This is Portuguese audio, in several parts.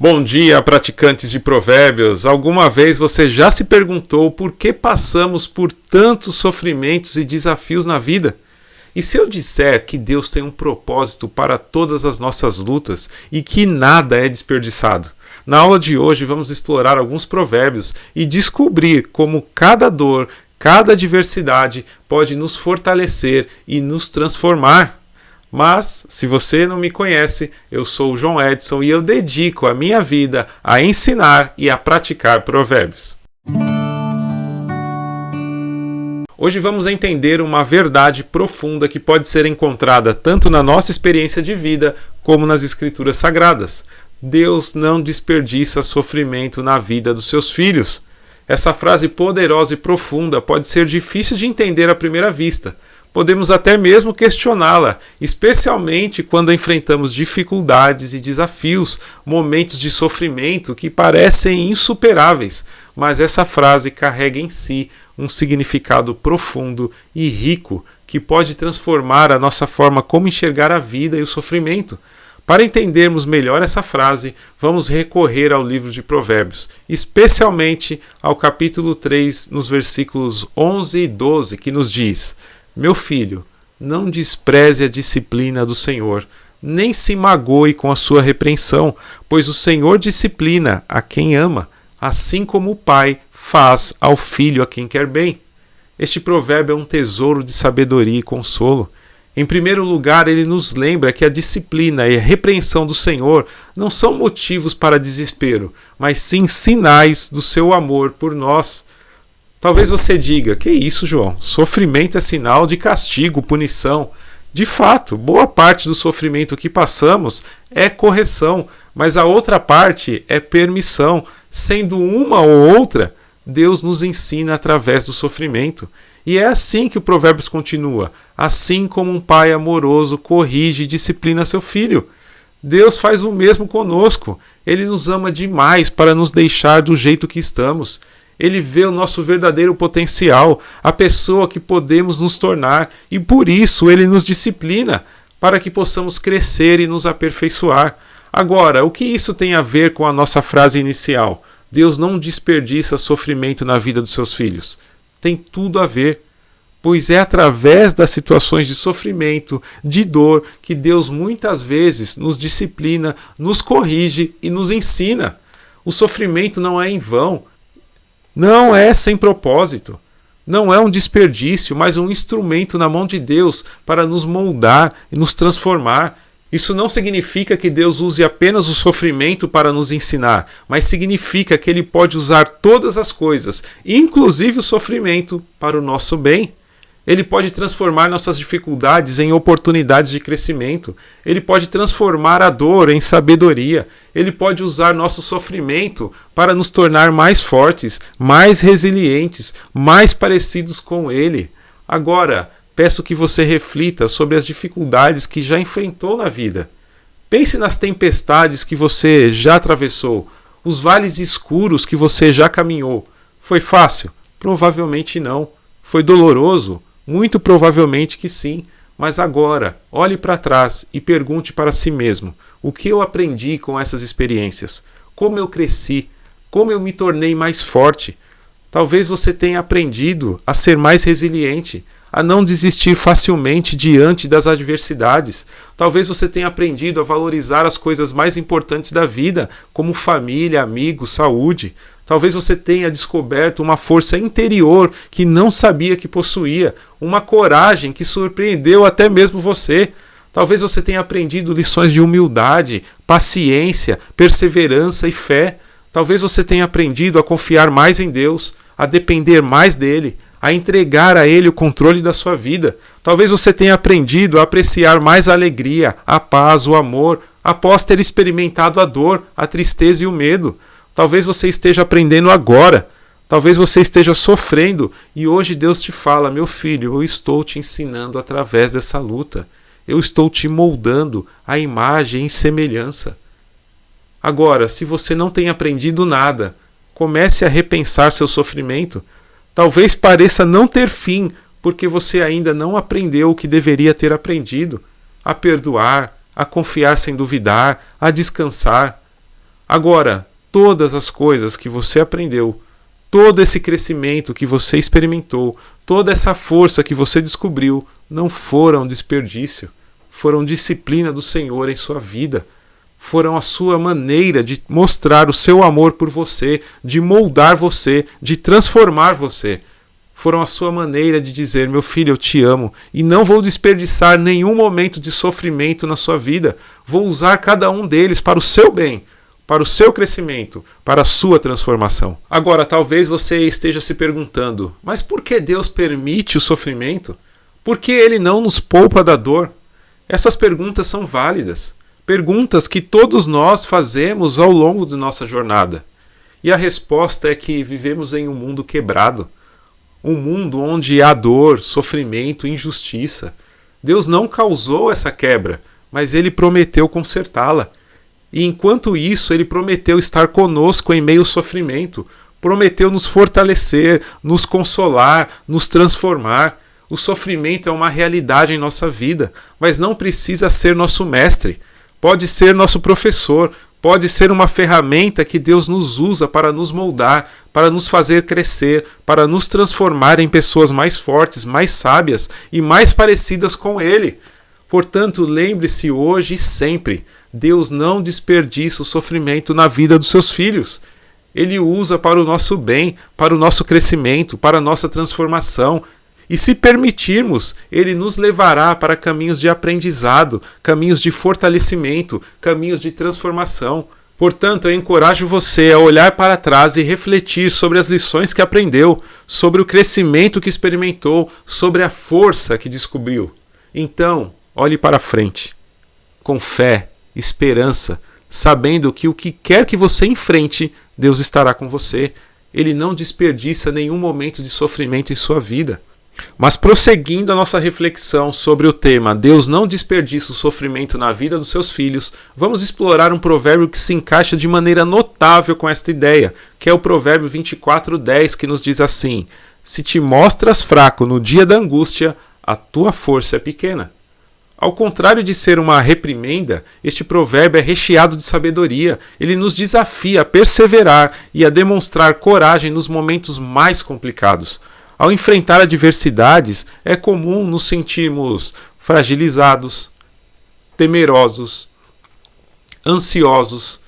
Bom dia, praticantes de provérbios! Alguma vez você já se perguntou por que passamos por tantos sofrimentos e desafios na vida? E se eu disser que Deus tem um propósito para todas as nossas lutas e que nada é desperdiçado? Na aula de hoje vamos explorar alguns provérbios e descobrir como cada dor, cada adversidade pode nos fortalecer e nos transformar. Mas, se você não me conhece, eu sou o João Edson e eu dedico a minha vida a ensinar e a praticar provérbios. Hoje vamos entender uma verdade profunda que pode ser encontrada tanto na nossa experiência de vida como nas Escrituras Sagradas. Deus não desperdiça sofrimento na vida dos seus filhos. Essa frase poderosa e profunda pode ser difícil de entender à primeira vista. Podemos até mesmo questioná-la, especialmente quando enfrentamos dificuldades e desafios, momentos de sofrimento que parecem insuperáveis, mas essa frase carrega em si um significado profundo e rico que pode transformar a nossa forma como enxergar a vida e o sofrimento. Para entendermos melhor essa frase, vamos recorrer ao livro de Provérbios, especialmente ao capítulo 3, nos versículos 11 e 12, que nos diz: Meu filho, não despreze a disciplina do Senhor, nem se magoe com a sua repreensão, pois o Senhor disciplina a quem ama, assim como o pai faz ao filho a quem quer bem. Este provérbio é um tesouro de sabedoria e consolo. Em primeiro lugar, ele nos lembra que a disciplina e a repreensão do Senhor não são motivos para desespero, mas sim sinais do seu amor por nós. Talvez você diga: que isso, João? Sofrimento é sinal de castigo, punição. De fato, boa parte do sofrimento que passamos é correção, mas a outra parte é permissão. Sendo uma ou outra, Deus nos ensina através do sofrimento. E é assim que o Provérbios continua: assim como um pai amoroso corrige e disciplina seu filho. Deus faz o mesmo conosco. Ele nos ama demais para nos deixar do jeito que estamos. Ele vê o nosso verdadeiro potencial, a pessoa que podemos nos tornar, e por isso Ele nos disciplina, para que possamos crescer e nos aperfeiçoar. Agora, o que isso tem a ver com a nossa frase inicial? Deus não desperdiça sofrimento na vida dos seus filhos. Tem tudo a ver, pois é através das situações de sofrimento, de dor, que Deus muitas vezes nos disciplina, nos corrige e nos ensina. O sofrimento não é em vão. Não é sem propósito, não é um desperdício, mas um instrumento na mão de Deus para nos moldar e nos transformar. Isso não significa que Deus use apenas o sofrimento para nos ensinar, mas significa que Ele pode usar todas as coisas, inclusive o sofrimento, para o nosso bem. Ele pode transformar nossas dificuldades em oportunidades de crescimento. Ele pode transformar a dor em sabedoria. Ele pode usar nosso sofrimento para nos tornar mais fortes, mais resilientes, mais parecidos com Ele. Agora, peço que você reflita sobre as dificuldades que já enfrentou na vida. Pense nas tempestades que você já atravessou, os vales escuros que você já caminhou. Foi fácil? Provavelmente não. Foi doloroso? Muito provavelmente que sim, mas agora olhe para trás e pergunte para si mesmo: o que eu aprendi com essas experiências? Como eu cresci? Como eu me tornei mais forte? Talvez você tenha aprendido a ser mais resiliente, a não desistir facilmente diante das adversidades. Talvez você tenha aprendido a valorizar as coisas mais importantes da vida, como família, amigos, saúde. Talvez você tenha descoberto uma força interior que não sabia que possuía, uma coragem que surpreendeu até mesmo você. Talvez você tenha aprendido lições de humildade, paciência, perseverança e fé. Talvez você tenha aprendido a confiar mais em Deus, a depender mais dele, a entregar a Ele o controle da sua vida. Talvez você tenha aprendido a apreciar mais a alegria, a paz, o amor, após ter experimentado a dor, a tristeza e o medo. Talvez você esteja aprendendo agora. Talvez você esteja sofrendo e hoje Deus te fala: meu filho, eu estou te ensinando através dessa luta. Eu estou te moldando à imagem e semelhança. Agora, se você não tem aprendido nada, comece a repensar seu sofrimento. Talvez pareça não ter fim, porque você ainda não aprendeu o que deveria ter aprendido: a perdoar, a confiar sem duvidar, a descansar. Agora, todas as coisas que você aprendeu, todo esse crescimento que você experimentou, toda essa força que você descobriu, não foram desperdício, foram disciplina do Senhor em sua vida. Foram a sua maneira de mostrar o seu amor por você, de moldar você, de transformar você. Foram a sua maneira de dizer: meu filho, eu te amo e não vou desperdiçar nenhum momento de sofrimento na sua vida. Vou usar cada um deles para o seu bem, para o seu crescimento, para a sua transformação. Agora, talvez você esteja se perguntando: mas por que Deus permite o sofrimento? Por que Ele não nos poupa da dor? Essas perguntas são válidas. Perguntas que todos nós fazemos ao longo de nossa jornada. E a resposta é que vivemos em um mundo quebrado. Um mundo onde há dor, sofrimento, injustiça. Deus não causou essa quebra, mas Ele prometeu consertá-la. E enquanto isso, Ele prometeu estar conosco em meio ao sofrimento. Prometeu nos fortalecer, nos consolar, nos transformar. O sofrimento é uma realidade em nossa vida, mas não precisa ser nosso mestre. Pode ser nosso professor, pode ser uma ferramenta que Deus nos usa para nos moldar, para nos fazer crescer, para nos transformar em pessoas mais fortes, mais sábias e mais parecidas com Ele. Portanto, lembre-se hoje e sempre, Deus não desperdiça o sofrimento na vida dos seus filhos. Ele o usa para o nosso bem, para o nosso crescimento, para a nossa transformação. E se permitirmos, Ele nos levará para caminhos de aprendizado, caminhos de fortalecimento, caminhos de transformação. Portanto, eu encorajo você a olhar para trás e refletir sobre as lições que aprendeu, sobre o crescimento que experimentou, sobre a força que descobriu. Então, olhe para frente, com fé, esperança, sabendo que o que quer que você enfrente, Deus estará com você. Ele não desperdiça nenhum momento de sofrimento em sua vida. Mas prosseguindo a nossa reflexão sobre o tema Deus não desperdiça o sofrimento na vida dos seus filhos, vamos explorar um provérbio que se encaixa de maneira notável com esta ideia, que é o provérbio 24:10, que nos diz assim: se te mostras fraco no dia da angústia, a tua força é pequena. Ao contrário de ser uma reprimenda, este provérbio é recheado de sabedoria. Ele nos desafia a perseverar e a demonstrar coragem nos momentos mais complicados. Ao enfrentar adversidades, é comum nos sentirmos fragilizados, temerosos, ansiosos.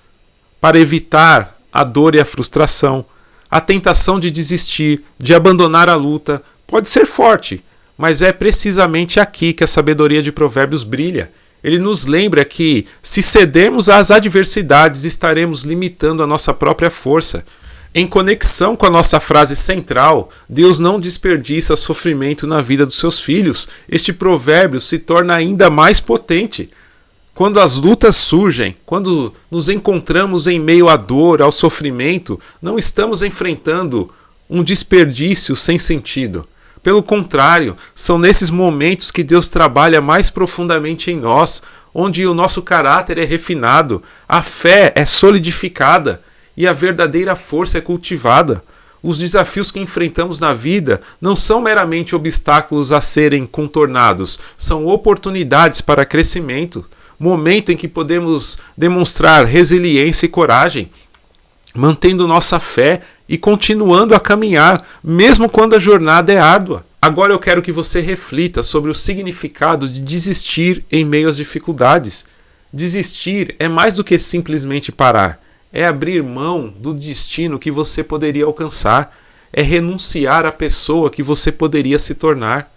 Para evitar a dor e a frustração, a tentação de desistir, de abandonar a luta, pode ser forte, mas é precisamente aqui que a sabedoria de Provérbios brilha. Ele nos lembra que, se cedermos às adversidades, estaremos limitando a nossa própria força. Em conexão com a nossa frase central, Deus não desperdiça sofrimento na vida dos seus filhos. Este provérbio se torna ainda mais potente. Quando as lutas surgem, quando nos encontramos em meio à dor, ao sofrimento, não estamos enfrentando um desperdício sem sentido. Pelo contrário, são nesses momentos que Deus trabalha mais profundamente em nós, onde o nosso caráter é refinado, a fé é solidificada e a verdadeira força é cultivada. Os desafios que enfrentamos na vida não são meramente obstáculos a serem contornados, são oportunidades para crescimento, momento em que podemos demonstrar resiliência e coragem, mantendo nossa fé e continuando a caminhar, mesmo quando a jornada é árdua. Agora eu quero que você reflita sobre o significado de desistir em meio às dificuldades. Desistir é mais do que simplesmente parar. É abrir mão do destino que você poderia alcançar. É renunciar à pessoa que você poderia se tornar.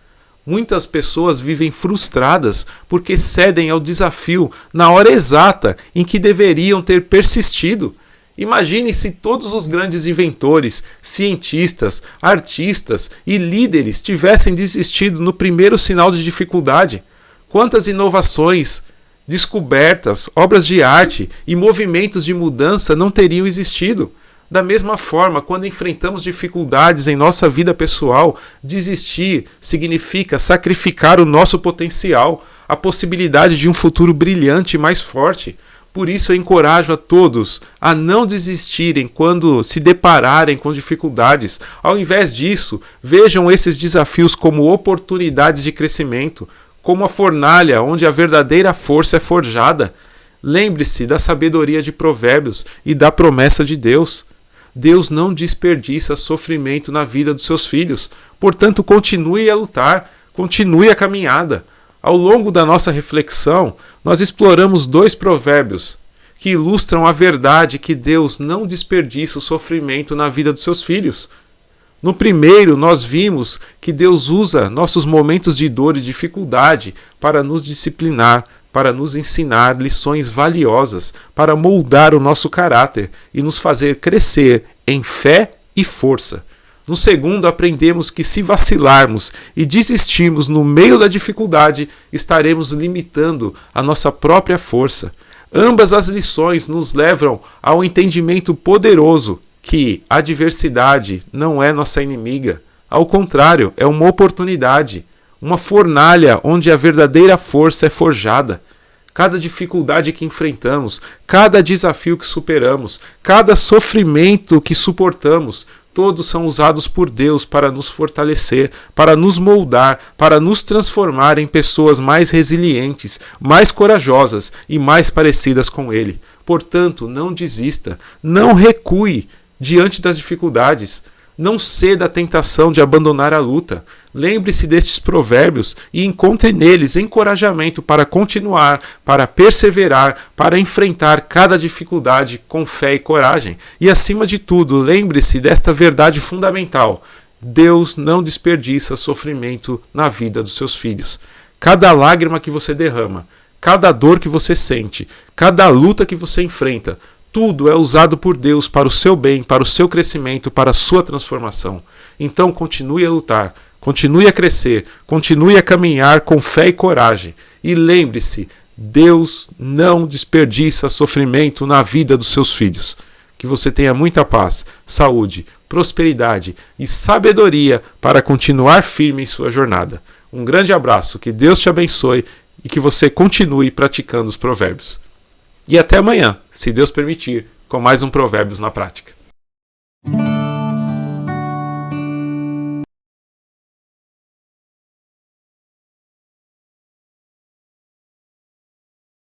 Muitas pessoas vivem frustradas porque cedem ao desafio na hora exata em que deveriam ter persistido. Imagine se todos os grandes inventores, cientistas, artistas e líderes tivessem desistido no primeiro sinal de dificuldade. Quantas inovações, descobertas, obras de arte e movimentos de mudança não teriam existido? Da mesma forma, quando enfrentamos dificuldades em nossa vida pessoal, desistir significa sacrificar o nosso potencial, a possibilidade de um futuro brilhante e mais forte. Por isso eu encorajo a todos a não desistirem quando se depararem com dificuldades. Ao invés disso, vejam esses desafios como oportunidades de crescimento, como a fornalha onde a verdadeira força é forjada. Lembre-se da sabedoria de Provérbios e da promessa de Deus. Deus não desperdiça sofrimento na vida dos seus filhos. Portanto, continue a lutar, continue a caminhada. Ao longo da nossa reflexão, nós exploramos 2 provérbios que ilustram a verdade que Deus não desperdiça o sofrimento na vida dos seus filhos. No primeiro, nós vimos que Deus usa nossos momentos de dor e dificuldade para nos disciplinar, para nos ensinar lições valiosas, para moldar o nosso caráter e nos fazer crescer em fé e força. No segundo, aprendemos que se vacilarmos e desistirmos no meio da dificuldade, estaremos limitando a nossa própria força. Ambas as lições nos levam ao entendimento poderoso que a adversidade não é nossa inimiga. Ao contrário, é uma oportunidade, uma fornalha onde a verdadeira força é forjada. Cada dificuldade que enfrentamos, cada desafio que superamos, cada sofrimento que suportamos, todos são usados por Deus para nos fortalecer, para nos moldar, para nos transformar em pessoas mais resilientes, mais corajosas e mais parecidas com Ele. Portanto, não desista, não recue diante das dificuldades. Não ceda à tentação de abandonar a luta. Lembre-se destes provérbios e encontre neles encorajamento para continuar, para perseverar, para enfrentar cada dificuldade com fé e coragem. E, acima de tudo, lembre-se desta verdade fundamental: Deus não desperdiça sofrimento na vida dos seus filhos. Cada lágrima que você derrama, cada dor que você sente, cada luta que você enfrenta, tudo é usado por Deus para o seu bem, para o seu crescimento, para a sua transformação. Então continue a lutar, continue a crescer, continue a caminhar com fé e coragem. E lembre-se, Deus não desperdiça sofrimento na vida dos seus filhos. Que você tenha muita paz, saúde, prosperidade e sabedoria para continuar firme em sua jornada. Um grande abraço, que Deus te abençoe e que você continue praticando os provérbios. E até amanhã, se Deus permitir, com mais um Provérbios na Prática.